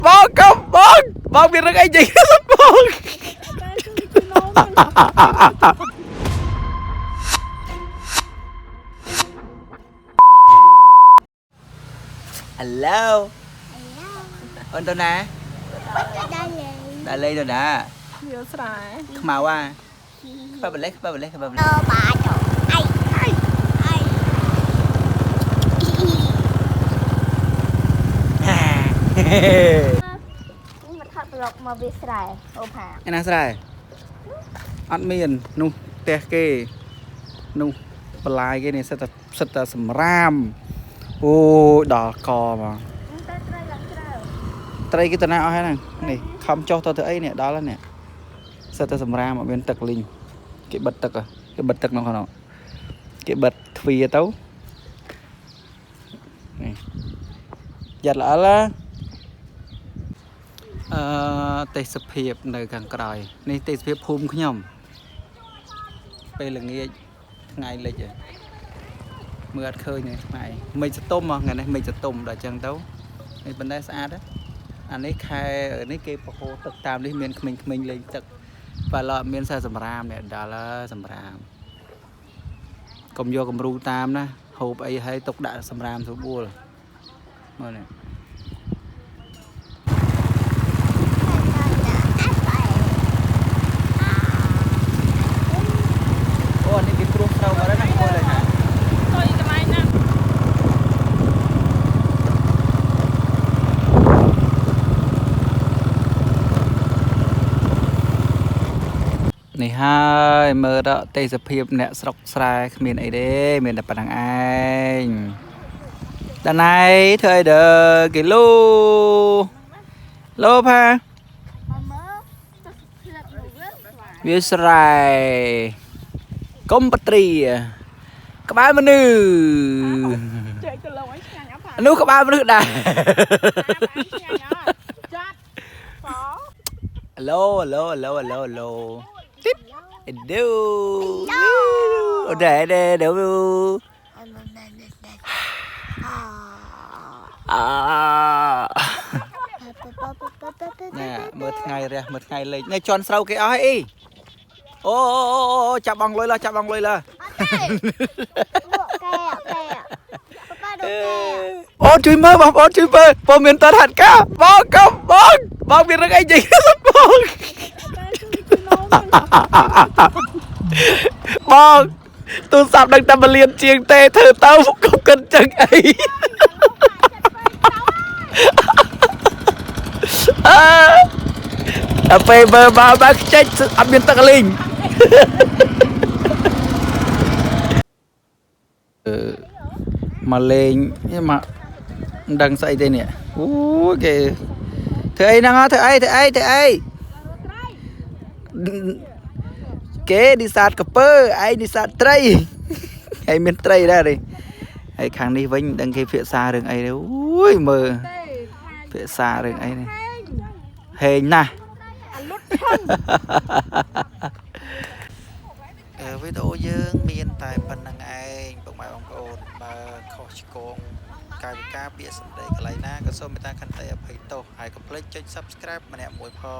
បងកុំបងមានរឹកអីចេញបងអាឡូអូនទៅណាដល់លេងទៅណាវាស្រែខ្មៅអាខ្ពើបលេសខ្ពើបលេសខ្ពើបលេសបាចអីនេះមកថតប្លុកមកវាស្រែអូផាឯណាស្រែអត់មាននោះផ្ទះគេនោះបន្លាយគេនេះសិតតែសម្រាមអូដល់កមកត្រីគេទៅណាអស់ហើយហ្នឹងនេះខំចុះទៅធ្វើអីនេះដល់ហើយនេះសិតតែសម្រាមអត់មានទឹកលីងគេបិទទឹកគេបិទទឹកក្នុងហ្នឹងគេបិទទ្វារទៅនេះយ៉ាត់ល្អឡាទេសភាពនៅខាងក្រោយនេះទេសភាពភូមិខ្ញុំពេលល្ងាចថ្ងៃលិចមើលអត់ឃើញទេថ្ងៃមេឃសតុំថ្ងៃនេះមេឃសតុំដល់អញ្ចឹងទៅនេះបណ្ដែស្អាតអានេះខែនេះគេប្រហូរទឹកតាមនេះមានក្មេងៗលេងទឹកបើឡអត់មានសារសម្រាមនេះដល់សម្រាមកុំយកគំរូតាមណាហូបអីឲ្យទុកដាក់សម្រាមស្រួលមើលនេះអូនេះគេព្រោះត្រូវមកហើយណាមើលលេងណាទៅកន្លែងណានេះហើយមើលដល់ទេសភាពអ្នកស្រុកស្រែគ្មានអីទេមានតែប៉ុណ្្នឹងឯងដល់ណៃធ្វើអីដល់គីឡូផាវាស្រែកុំបត្រីក្បាលមនុស្សជែកទៅលើឲ្យឆ្ងាញ់អត់ផានោះក្បាលមនុស្សដែរចាត់ឡូទីបអេដូអូដែរដូណែមើលថ្ងៃរះមើលថ្ងៃលេងនេះជន់ស្រូវគេអស់ហើយអីអូចាប់បងលុយឡើចាប់បងលុយឡើអូនជួយមើលបងប្អូនជួយមើលបងមានតើហាត់កាបងកុំបងមានរឹកអីចេញបងទូរស័ព្ទដឹងតែ1លានជាងទេធ្វើទៅកុំគិតចឹងអីតែពេលមើលបើខ្ចិចអត់មានទឹកលេងមកលេងមកមិនដឹងស្អីទេនេះអូគេធ្វើអីហ្នឹងធ្វើអីគេនេសាទកពើឯងនេសាទត្រីហើយមានត្រីដែរនេះហើយខាងនេះវិញមិនដឹងគេភាសារឿងអីទេអូយមើលភាសារឿងអីនេះហេងណាស់វីដេអូយើងមានតែប៉ុណ្្នឹងឯងពុកម៉ែបងប្អូនបើខុសឆ្គងកាយវិការពាក្យសម្ដីកន្លែងណាក៏សូមមេត្តាខន្តីអភ័យទោសហើយកុំភ្លេចចុច Subscribe ម្នាក់មួយផង